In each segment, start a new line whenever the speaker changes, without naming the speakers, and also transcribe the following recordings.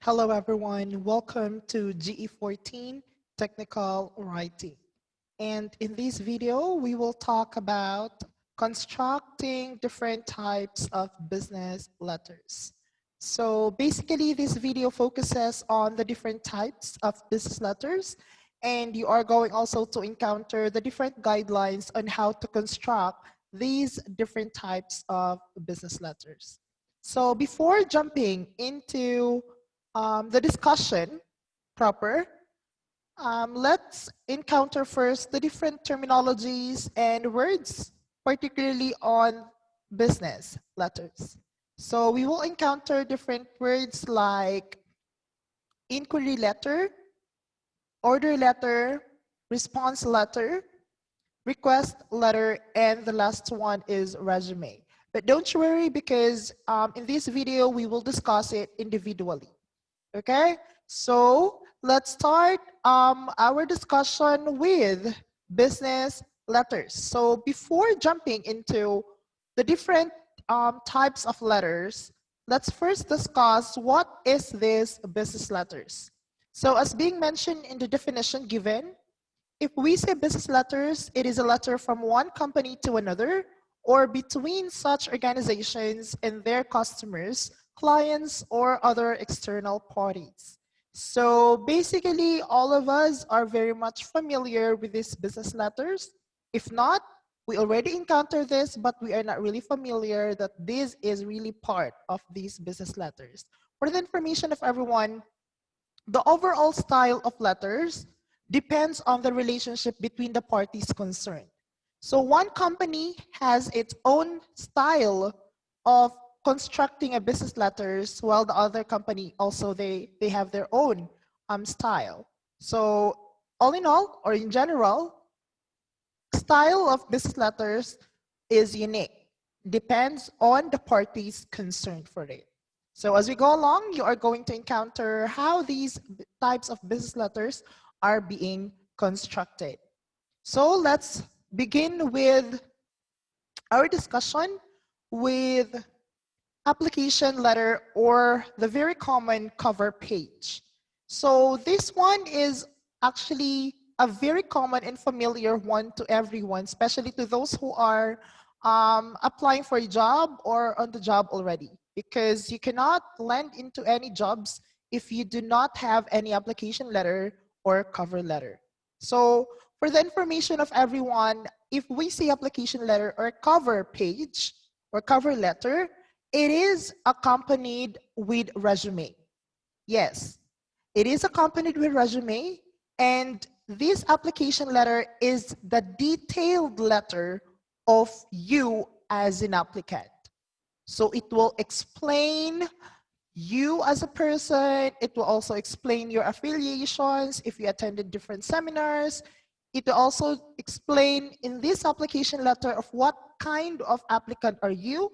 Hello everyone, welcome to GE14 Technical Writing. And in this video, we will talk about constructing different types of business letters. So basically this video focuses on the different types of business letters, and you are going also to encounter the different guidelines on how to construct these different types of business letters. So before jumping into the discussion proper, let's encounter first the different terminologies and words, particularly on business letters. So we will encounter different words like inquiry letter, order letter, response letter, request letter, and the last one is resume. But don't you worry, because in this video, we will discuss it individually. Okay, so let's start our discussion with business letters. So before jumping into the different types of letters, let's first discuss what is this business letters. So as being mentioned in the definition given, if we say business letters, it is a letter from one company to another or between such organizations and their customers, clients, or other external parties. So basically, all of us are very much familiar with these business letters. If not, we already encountered this, but we are not really familiar that this is really part of these business letters. For the information of everyone, the overall style of letters depends on the relationship between the parties concerned. So one company has its own style of constructing a business letters, while the other company also they have their own style. So all in all, or in general, style of business letters is unique. Depends on the parties concerned for it. So as we go along, you are going to encounter how these types of business letters are being constructed. So let's begin with our discussion with application letter, or the very common cover page. So this one is actually a very common and familiar one to everyone, especially to those who are applying for a job or on the job already, because you cannot land into any jobs if you do not have any application letter or cover letter. So for the information of everyone, if we say application letter or cover page or cover letter, it is accompanied with resume. Yes, it is accompanied with resume, and this application letter is the detailed letter of you as an applicant. So it will explain you as a person. It will also explain your affiliations if you attended different seminars. It will also explain in this application letter of what kind of applicant are you,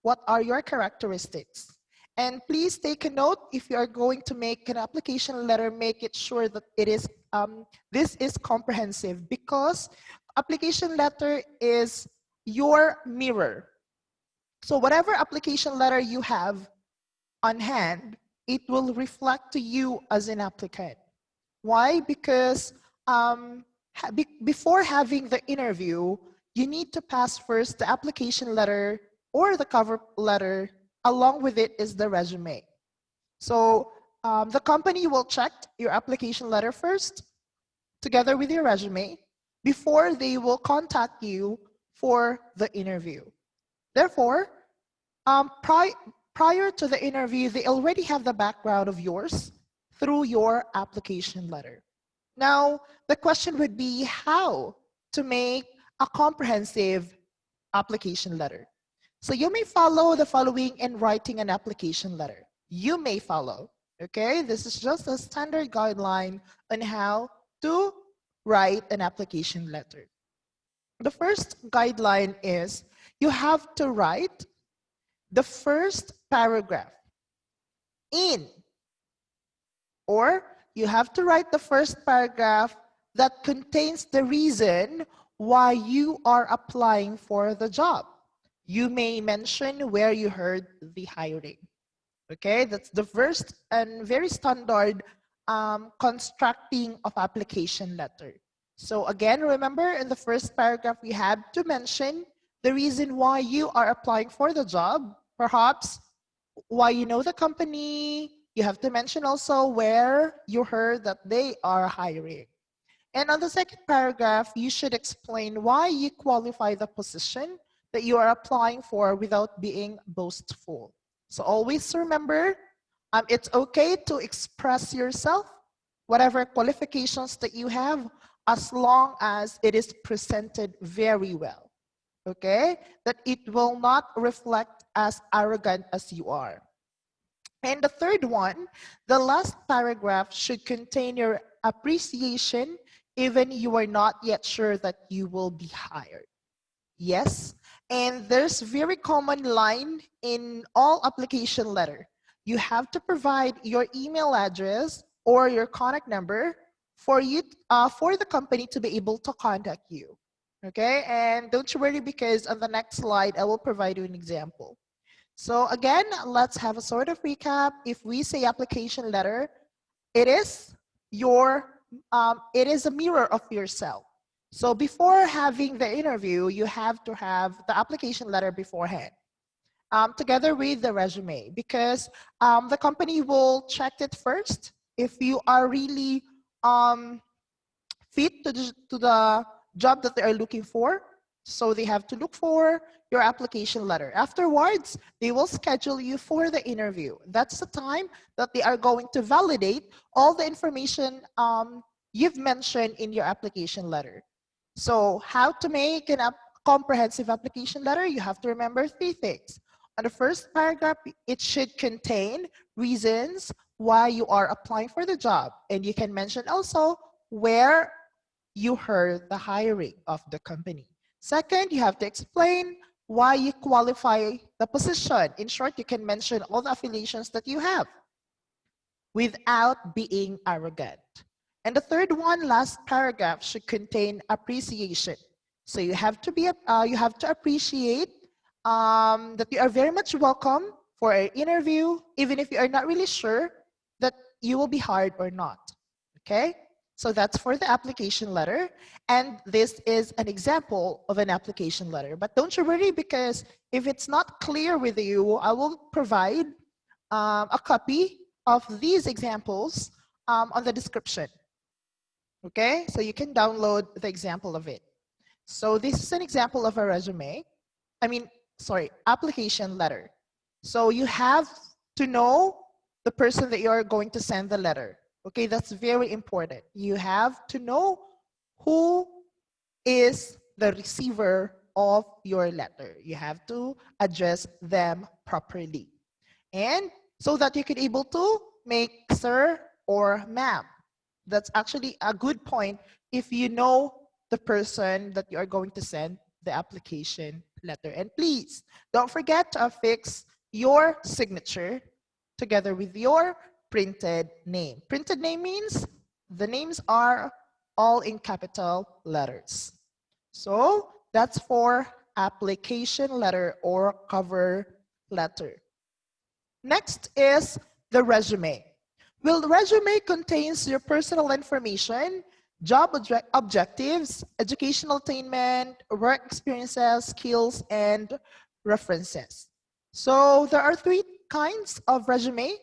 what are your characteristics. And please take a note, if you are going to make an application letter, make it sure that it is this is comprehensive, because application letter is your mirror. So whatever application letter you have on hand, it will reflect to you as an applicant. Why? Because before having the interview, you need to pass first the application letter or the cover letter. Along with it is the resume. So the company will check your application letter first, together with your resume, before they will contact you for the interview. Therefore, prior to the interview, they already have the background of yours through your application letter. Now, the question would be how to make a comprehensive application letter. So you may follow the following in writing an application letter. You may follow, okay? This is just a standard guideline on how to write an application letter. The first guideline is you have to write the first paragraph in, or you have to write the first paragraph that contains the reason why you are applying for the job. You may mention where you heard the hiring. Okay, that's the first and very standard constructing of application letter. So again, remember in the first paragraph, we had to mention the reason why you are applying for the job, perhaps why you know the company. You have to mention also where you heard that they are hiring. And on the second paragraph, you should explain why you qualify the position that you are applying for without being boastful. So always remember, it's okay to express yourself, whatever qualifications that you have, as long as it is presented very well. Okay? That it will not reflect as arrogant as you are. And the third one, the last paragraph should contain your appreciation even you are not yet sure that you will be hired. Yes, and there's very common line in all application letter. You have to provide your email address or your contact number for you for the company to be able to contact you. Okay, and don't you worry because on the next slide I will provide you an example. So again, let's have a sort of recap. If we say application letter, it is it is a mirror of yourself. So before having the interview, you have to have the application letter beforehand, together with the resume, because the company will check it first if you are really fit to the job that they are looking for. So they have to look for your application letter. Afterwards, they will schedule you for the interview. That's the time that they are going to validate all the information you've mentioned in your application letter. So how to make a comprehensive application letter? You have to remember three things. On the first paragraph, it should contain reasons why you are applying for the job. And you can mention also where you heard the hiring of the company. Second, you have to explain why you qualify the position. In short, you can mention all the affiliations that you have without being arrogant. And the third one, last paragraph, should contain appreciation. So you have to appreciate that you are very much welcome for an interview, even if you are not really sure that you will be hired or not. Okay? So that's for the application letter. And this is an example of an application letter. But don't you worry, because if it's not clear with you, I will provide a copy of these examples on the description. Okay, so you can download the example of it. So this is an example of a resume. Application letter. So you have to know the person that you're going to send the letter. Okay, that's very important. You have to know who is the receiver of your letter. You have to address them properly. And so that you can able to make sir or ma'am. That's actually a good point if you know the person that you are going to send the application letter. And please don't forget to affix your signature together with your printed name. Printed name means the names are all in capital letters. So that's for application letter or cover letter. Next is the resume. Well, the resume contains your personal information, job objectives, educational attainment, work experiences, skills, and references. So there are three kinds of resume.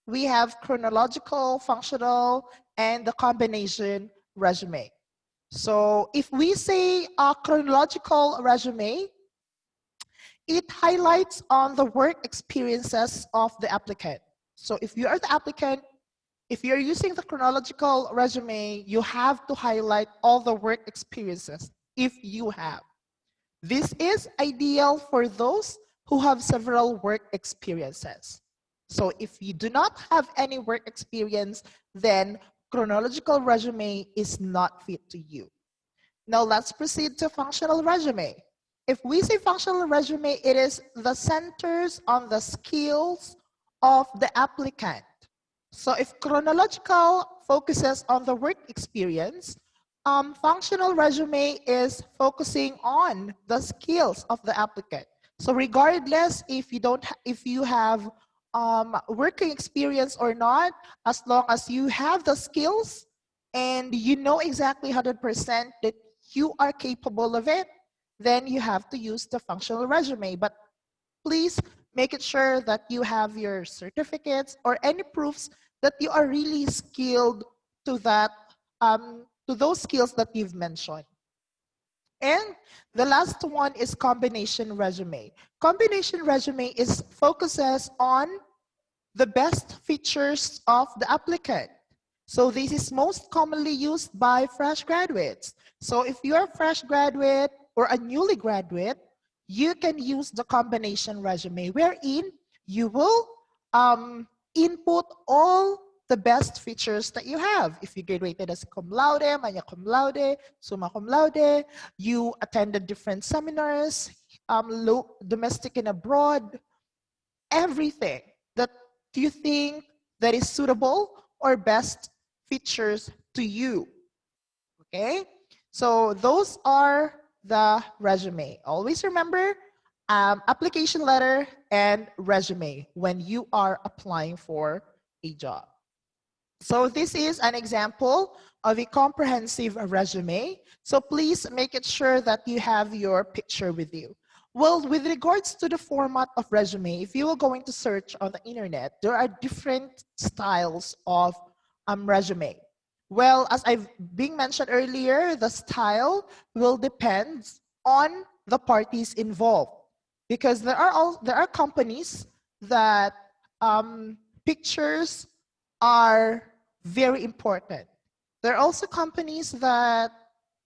We have chronological, functional, and the combination resume. So if we say a chronological resume, it highlights on the work experiences of the applicant. So if you are the applicant, if you're using the chronological resume, you have to highlight all the work experiences if you have. This is ideal for those who have several work experiences. So if you do not have any work experience, then chronological resume is not fit to you. Now let's proceed to functional resume. If we say functional resume, it is the centers on the skills of the applicant. So if chronological focuses on the work experience, functional resume is focusing on the skills of the applicant. So regardless if you have working experience or not, as long as you have the skills and you know exactly 100% that you are capable of it, then you have to use the functional resume. But please make it sure that you have your certificates or any proofs that you are really skilled to that, to those skills that you've mentioned. And the last one is combination resume. Combination resume is focuses on the best features of the applicant. So this is most commonly used by fresh graduates. So if you're a fresh graduate or a newly graduate, you can use the combination resume wherein you will input all the best features that you have. If you graduated as cum laude, magna cum laude, summa cum laude, you attended different seminars, domestic and abroad, everything that you think that is suitable or best features to you. Okay, so those are the resume. Always remember application letter and resume when you are applying for a job. So this is an example of a comprehensive resume. So please make it sure that you have your picture with you. Well, with regards to the format of resume, if you are going to search on the internet, there are different styles of resume. Well, as I've been mentioned earlier, the style will depend on the parties involved, because there are companies that pictures are very important. There are also companies that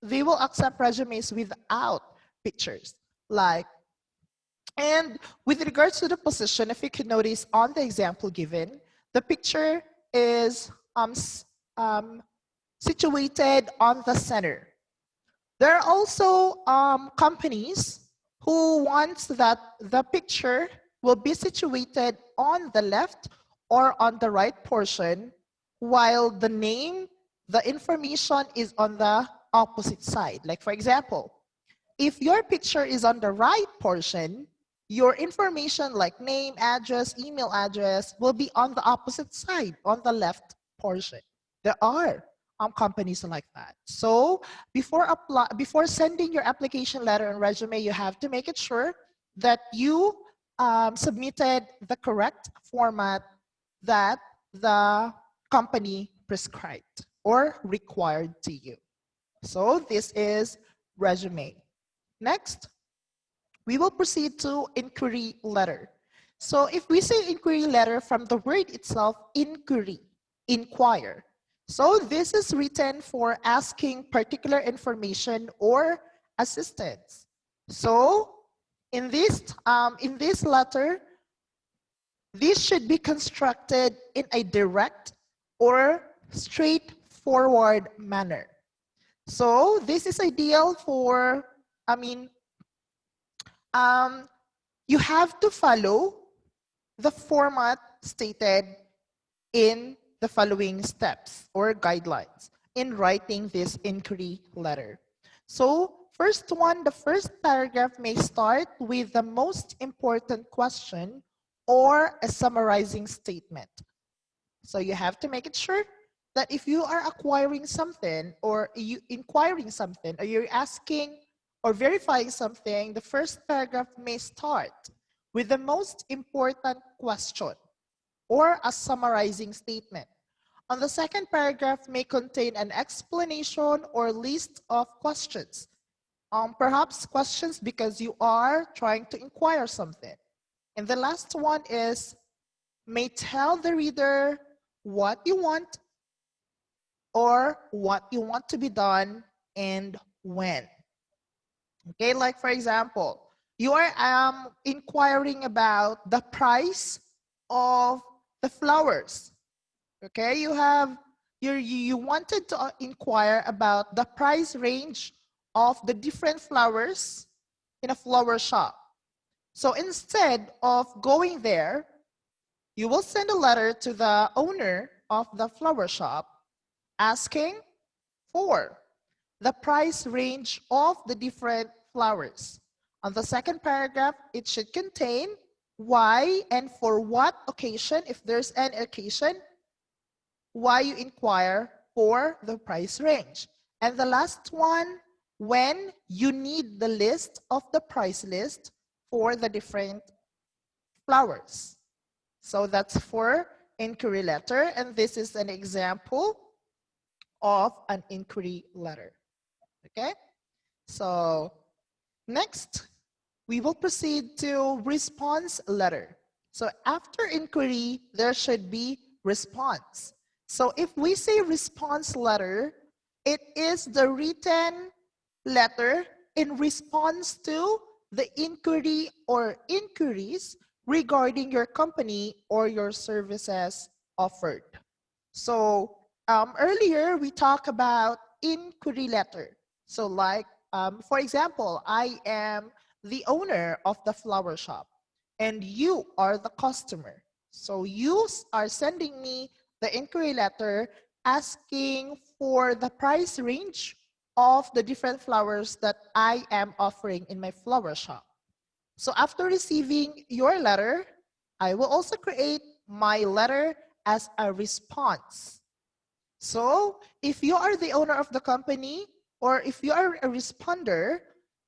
they will accept resumes without pictures. And with regards to the position, if you could notice on the example given, the picture is situated on the center. There are also companies who wants that the picture will be situated on the left or on the right portion, while the name, the information is on the opposite side. Like for example, if your picture is on the right portion, your information like name, address, email address will be on the opposite side, on the left portion. There are companies like that. So before sending your application letter and resume, you have to make it sure that you submitted the correct format that the company prescribed or required to you. So this is resume. Next, we will proceed to inquiry letter. So if we say inquiry letter from the word itself, inquiry, inquire. So this is written for asking particular information or assistance. So in this letter, this should be constructed in a direct or straightforward manner. So this is ideal for, you have to follow the format stated in the following steps or guidelines in writing this inquiry letter. So first one, the first paragraph may start with the most important question or a summarizing statement. So you have to make it sure that if you are acquiring something or you inquiring something or you're asking or verifying something, the first paragraph may start with the most important question or a summarizing statement. On the second paragraph may contain an explanation or list of questions. Perhaps questions because you are trying to inquire something. And the last one is may tell the reader what you want or what you want to be done and when. Okay, like for example, you are inquiring about the price of the flowers. Okay, you wanted to inquire about the price range of the different flowers in a flower shop. So instead of going there, you will send a letter to the owner of the flower shop asking for the price range of the different flowers. On the second paragraph, it should contain why and for what occasion, if there's an occasion, why you inquire for the price range. And the last one, when you need the list of the price list for the different flowers. So that's for inquiry letter, and this is an example of an inquiry letter. Okay? So next, we will proceed to response letter. So after inquiry, there should be response. So if we say response letter, it is the written letter in response to the inquiry or inquiries regarding your company or your services offered. So earlier we talked about inquiry letter. So like, for example, I am the owner of the flower shop and you are the customer. So you are sending me the inquiry letter asking for the price range of the different flowers that I am offering in my flower shop. So after receiving your letter, I will also create my letter as a response. So if you are the owner of the company or if you are a responder,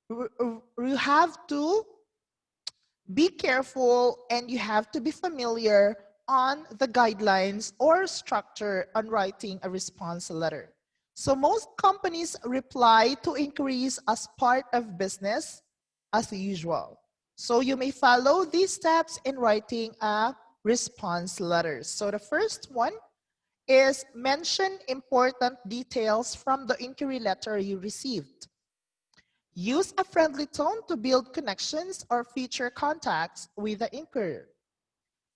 you have to be careful and you have to be familiar on the guidelines or structure on writing a response letter. So most companies reply to inquiries as part of business as usual. So you may follow these steps in writing a response letter. So the first one is mention important details from the inquiry letter you received. Use a friendly tone to build connections or future contacts with the inquirer.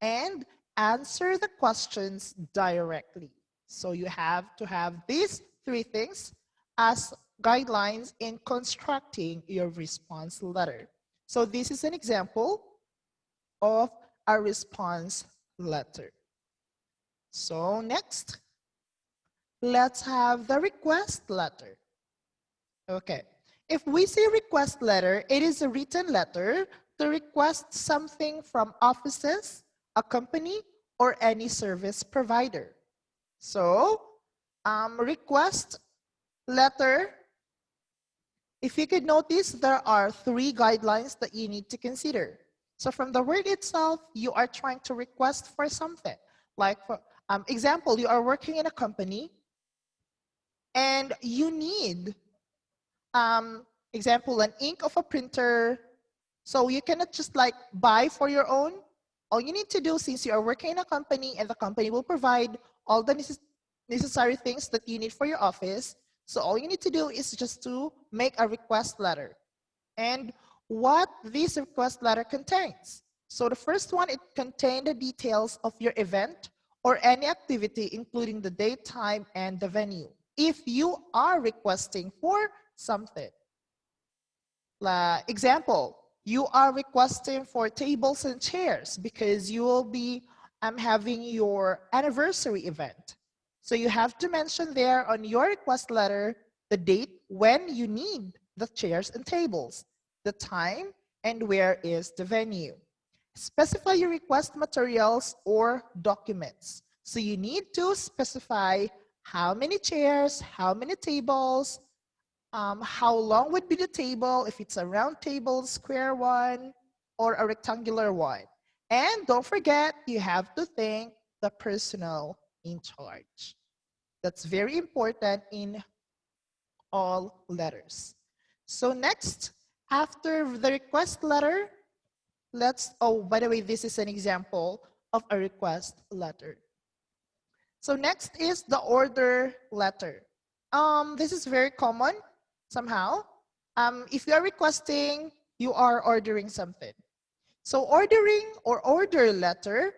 And answer the questions directly. So you have to have these three things as guidelines in constructing your response letter. So this is an example of a response letter. So next, let's have the request letter. Okay. If we say request letter, it is a written letter to request something from offices, a company, or any service provider. So, request letter, if you could notice, there are three guidelines that you need to consider. So from the word itself, you are trying to request for something. Like, for example, you are working in a company and you need example, an ink of a printer. So you cannot just like buy for your own. All you need to do, since you are working in a company and the company will provide all the necessary things that you need for your office. So all you need to do is just to make a request letter. And what this request letter contains. So the first one, it contained the details of your event or any activity, including the date, time, and the venue. If you are requesting for something. Example, you are requesting for tables and chairs because you will be having your anniversary event. So you have to mention there on your request letter the date when you need the chairs and tables, the time, and where is the venue. Specify your request materials or documents. So you need to specify how many chairs, how many tables, how long would be the table, if it's a round table, square one, or a rectangular one. And don't forget, you have to thank the personnel in charge. That's very important in all letters. So next, after the request letter, oh, by the way, this is an example of a request letter. So next is the order letter. This is very common somehow. If you are requesting, you are ordering something. So ordering or order letter,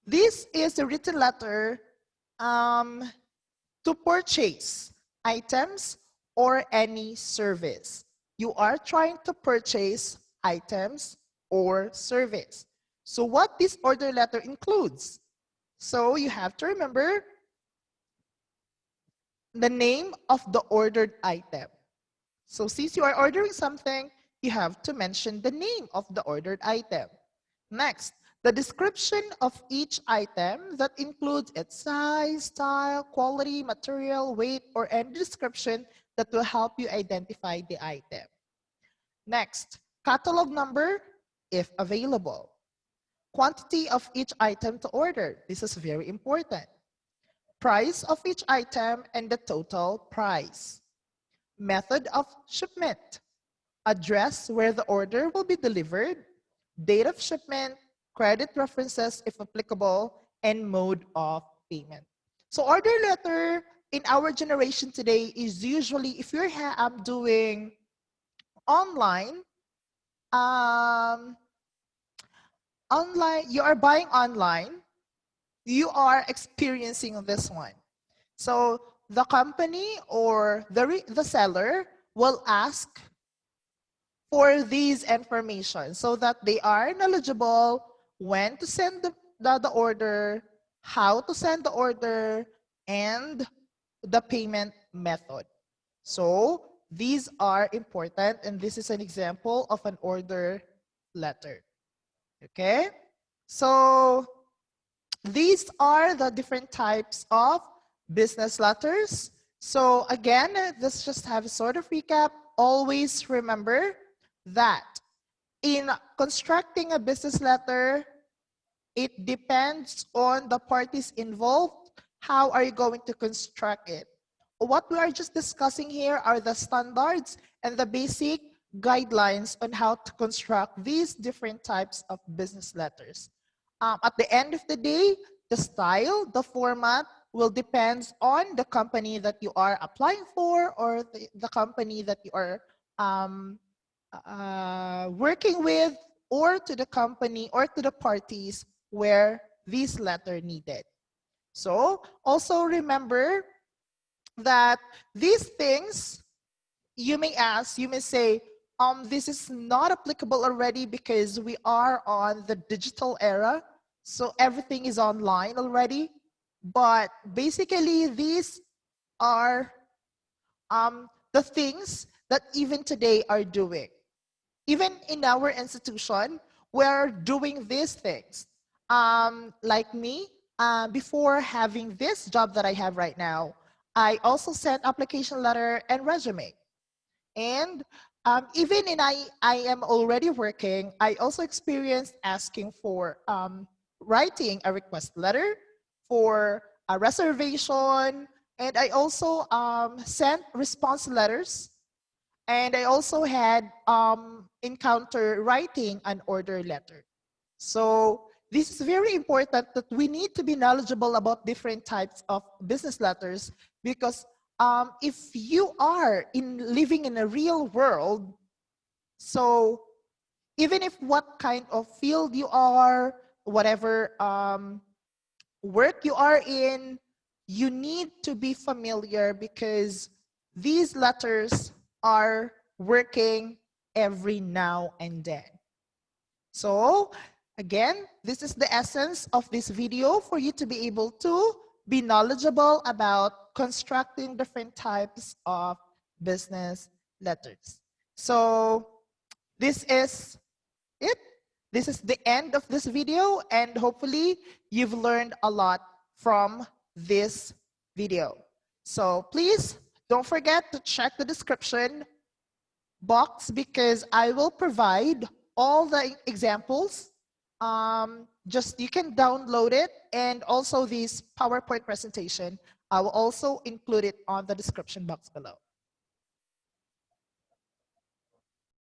this is a written letter to purchase items or any service. You are trying to purchase items or service. So what this order letter includes? So you have to remember the name of the ordered item. So since you are ordering something, you have to mention the name of the ordered item. Next, the description of each item that includes its size, style, quality, material, weight, or any description that will help you identify the item. Next, catalog number, if available. Quantity of each item to order. This is very important. Price of each item and the total price. Method of shipment. Address where the order will be delivered. Date of shipment, credit references if applicable, and mode of payment. So order letter in our generation today is usually, if you're doing online, um, you are buying online, you are experiencing this one. So the company or the seller will ask for these information so that they are knowledgeable when to send the order, how to send the order, and the payment method. So these are important, and this is an example of an order letter. Okay? So these are the different types of business letters. So again, let's just have a sort of recap. Always remember that in constructing a business letter, it depends on the parties involved. How are you going to construct it? What we are just discussing here are the standards and the basic guidelines on how to construct these different types of business letters. At the end of the day, the style, the format will depend on the company that you are applying for or the company that you are working with, or to the company or to the parties where this letter needed. So also remember that these things, you may ask, you may say, this is not applicable already because we are on the digital era, so everything is online already. But basically, these are the things that even today are doing. Even in our institution, we're doing these things. Like me, before having this job that I have right now, I also sent application letter and resume. And even in I am already working, I also experienced asking for writing a request letter for a reservation, and I also sent response letters, and I also had encounter writing an order letter. So this is very important that we need to be knowledgeable about different types of business letters, because if you are living in a real world, so even if what kind of field you are, whatever work you are in, you need to be familiar because these letters are working every now and then. So again, this is the essence of this video for you to be able to be knowledgeable about constructing different types of business letters. So this is it. This is the end of this video, and hopefully you've learned a lot from this video. So please don't forget to check the description box because I will provide all the examples. Just you can download it, and also this PowerPoint presentation, I will also include it on the description box below.